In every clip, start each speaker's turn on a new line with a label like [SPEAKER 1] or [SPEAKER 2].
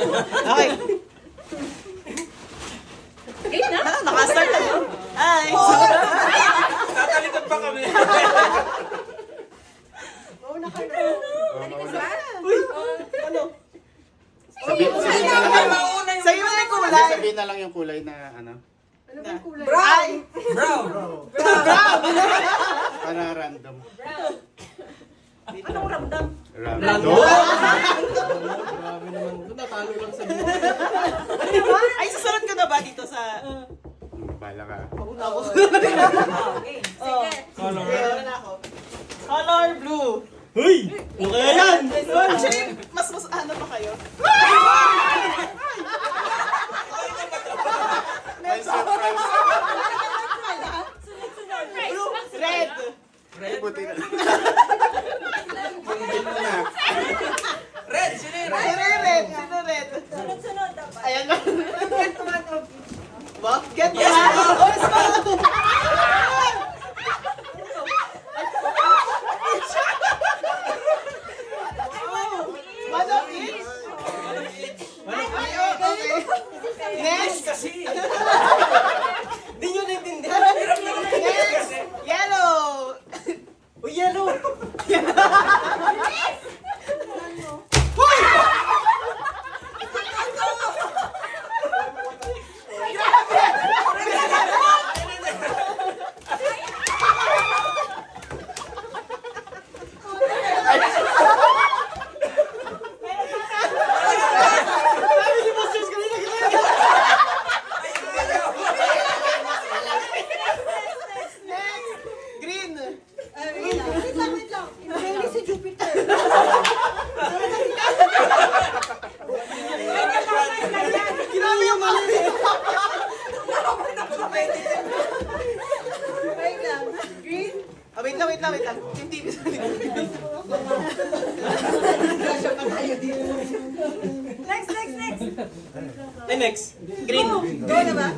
[SPEAKER 1] Okay.
[SPEAKER 2] Game na?
[SPEAKER 1] Nakastart na yun. Ay!
[SPEAKER 3] Tatalitan pa kami.
[SPEAKER 4] Mauna ka na.
[SPEAKER 1] Uy! Ano?
[SPEAKER 5] Sabihin na lang yung,
[SPEAKER 1] Sa'yo na yung kulay.
[SPEAKER 5] sabihin na lang yung kulay na ano.
[SPEAKER 4] Ano ba yung kulay?
[SPEAKER 1] Ay!
[SPEAKER 3] Brown.
[SPEAKER 5] Para random.
[SPEAKER 2] Anong ramdam?
[SPEAKER 5] Random?
[SPEAKER 3] Grabe naman. Natalo lang sa
[SPEAKER 1] Ay, susunod ka na ba dito sa...
[SPEAKER 5] Bala ka.
[SPEAKER 1] Ako.
[SPEAKER 2] Okay. Sige.
[SPEAKER 3] color.
[SPEAKER 1] Meron na ako. Color blue.
[SPEAKER 3] Hoy! Ano kaya yan?
[SPEAKER 1] Actually, mas ano pa kayo?
[SPEAKER 5] May surprise.
[SPEAKER 1] Red.
[SPEAKER 5] Buti na.
[SPEAKER 3] Red! Sino yung red?
[SPEAKER 1] Sino red? Sino red?
[SPEAKER 2] Sunod-sunod dapat.
[SPEAKER 1] Ayan na.
[SPEAKER 4] Get tomato.
[SPEAKER 1] Ba? Get
[SPEAKER 3] Yes,
[SPEAKER 1] tomato.
[SPEAKER 3] ma'am.
[SPEAKER 1] Oh, tomato. One of each? Ayun, okay. Next.
[SPEAKER 3] Kasi.
[SPEAKER 1] Di nyo naintindihan. Next. Yellow.
[SPEAKER 3] Uy, yellow!
[SPEAKER 1] Hoy! Sabi ni Boss Josh kanina, Next. Green.
[SPEAKER 4] Wait lang. Hindi si Jupiter.
[SPEAKER 1] Grabe yung mali.
[SPEAKER 4] Wait lang. Green.
[SPEAKER 1] Ah, wait lang. Yung TV sa likod.
[SPEAKER 4] Next.
[SPEAKER 1] Ay, next. Green.
[SPEAKER 4] Go na ba?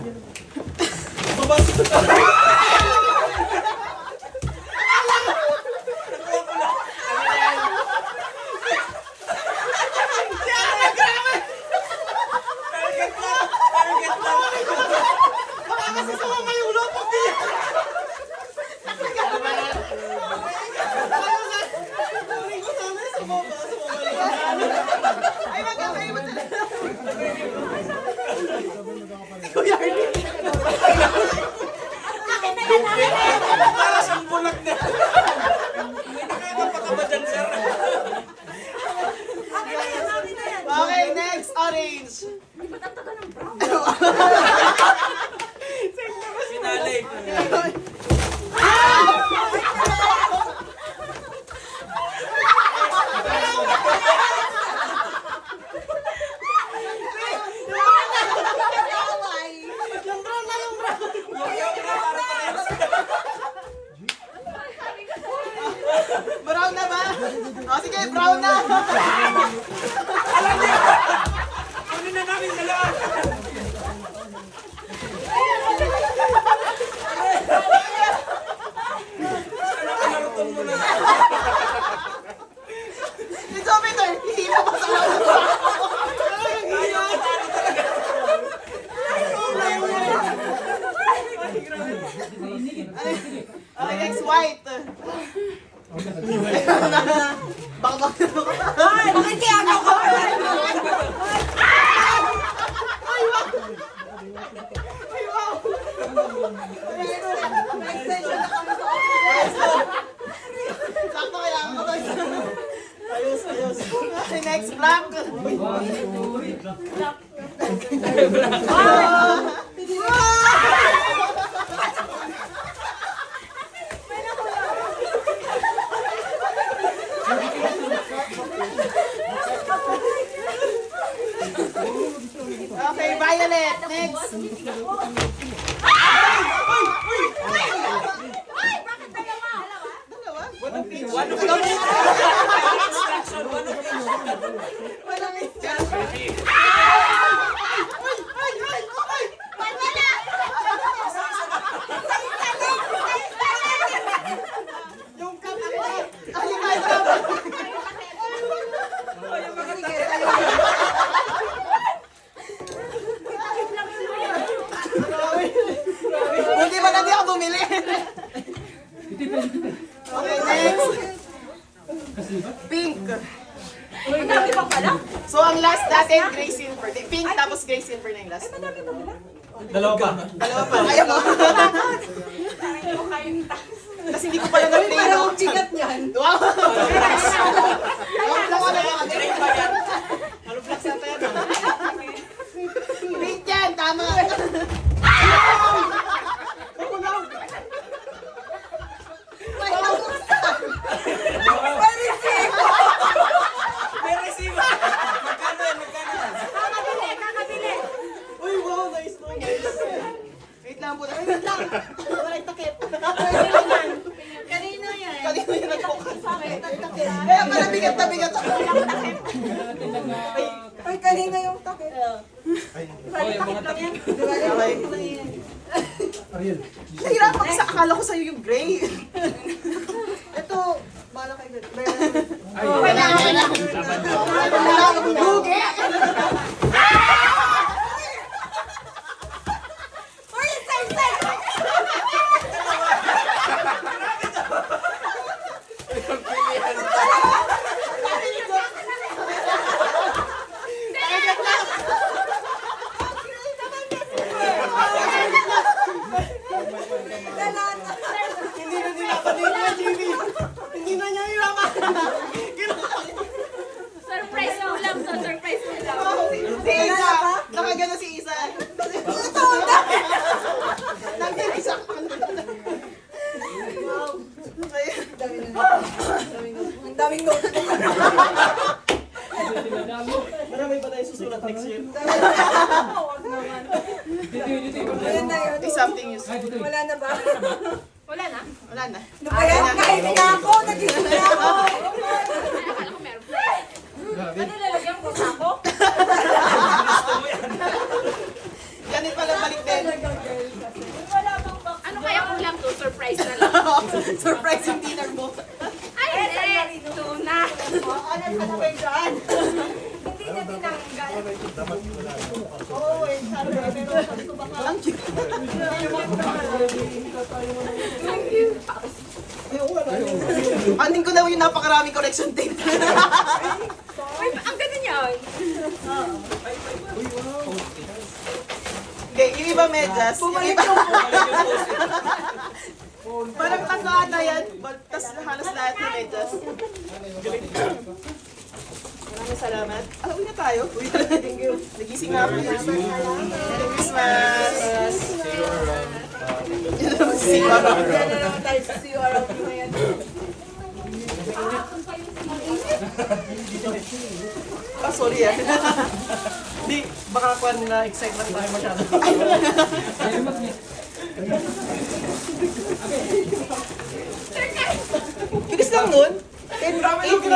[SPEAKER 3] Target lang! Target lang!
[SPEAKER 1] Baka kasi sumama yung lupok niya. Ay, magkakaiba talaga. Kuya Arnie.
[SPEAKER 3] Para siyang bulag na. May nakita pa ka ba dyan, sir?
[SPEAKER 1] Okay, next. Orange.
[SPEAKER 3] Sinalay.
[SPEAKER 1] Brown na ba? O, sige, brown na.
[SPEAKER 3] Kunin na namin sa lahat. Sana pinarutong mo na.
[SPEAKER 1] Si Jupiter, hindi pa pa sa Okay, next, white. Baka
[SPEAKER 4] Ay, bakit kaya ako?
[SPEAKER 1] Ay, wow!
[SPEAKER 4] Extension na kami sa office.
[SPEAKER 1] Sakto, kailangan ko to. Ayos. Okay, next, black. Okay, violet. Next. Dalawa?
[SPEAKER 3] One of each. One of
[SPEAKER 1] Yung kapit. Ay, ay, Dati gray silver. Pink tapos gray silver na yung last.
[SPEAKER 4] Madami ba bilang?
[SPEAKER 3] Dalawa pa.
[SPEAKER 1] Dalawa pa. Kaya mo.
[SPEAKER 2] Parang hindi ko kayang itaas.
[SPEAKER 1] Kasi hindi ko pala na-play,
[SPEAKER 4] Parang
[SPEAKER 1] no?
[SPEAKER 4] ang chigat niyan.
[SPEAKER 1] Wow! Wow, lang wala ka.
[SPEAKER 3] Drink pa yan. Ano flex natin yan?
[SPEAKER 1] Pink yan, tama.
[SPEAKER 3] May resibo. Magkano yan? Magkano yan?
[SPEAKER 2] Kakabili.
[SPEAKER 1] Uy, wow, nice mo, guys. Wait lang po. Wait lang. Wala yung takip.
[SPEAKER 2] Kanino yan?
[SPEAKER 1] Kanino yung nagpukas? Kaya pala bigat na bigat ako.
[SPEAKER 4] Ay, kanina yung takip.
[SPEAKER 1] Nahirapan ko sa akala ko sa'yo yung gray.
[SPEAKER 4] Ito, bala kayo.
[SPEAKER 1] Wala. Lugi. Hindi na nila kanina yung Jimmy. Hindi na niya hirapan.
[SPEAKER 2] Surprise mo lang to. Surprise mo lang.
[SPEAKER 1] Si Isa. Nakagano si Isa. Nag-isa ka.
[SPEAKER 4] Ang daming notes.
[SPEAKER 1] Marami pa tayo susulat next year.
[SPEAKER 4] Ayan na yun.
[SPEAKER 1] Take something use.
[SPEAKER 4] Wala na ba?
[SPEAKER 2] Wala na.
[SPEAKER 1] Wala na.
[SPEAKER 4] Ano ba yan? Kahit na ako, nag-isip na ako.
[SPEAKER 2] Akala ko meron pa. Ano lalagyan ko sa ako?
[SPEAKER 1] Ganit pala balik din.
[SPEAKER 2] Wala bang box? Ano kaya kulang to? Surprise na lang.
[SPEAKER 1] Surprising dinner mo.
[SPEAKER 2] Ay, hindi. Tuna.
[SPEAKER 1] Ano ba dyan?
[SPEAKER 2] Hindi na tinanggal.
[SPEAKER 1] Ang cute. Andin ko na yung napakaraming correction tape.
[SPEAKER 2] Uy, ang ganda niyan.
[SPEAKER 1] Okay, yung iba medyas. Yung iba. Parang tatlo ata yan. Tapos halos lahat na medyas. Maraming salamat. Uwi na tayo. Uwi na. Thank you. Nagising nga ako. Merry Christmas. See you around.
[SPEAKER 4] Diyan na naman tayo sa see you around na yan.
[SPEAKER 1] Ah, sorry ah.
[SPEAKER 3] Hindi, baka kwan na excitement tayo masyado.
[SPEAKER 1] Bilis lang nun. 8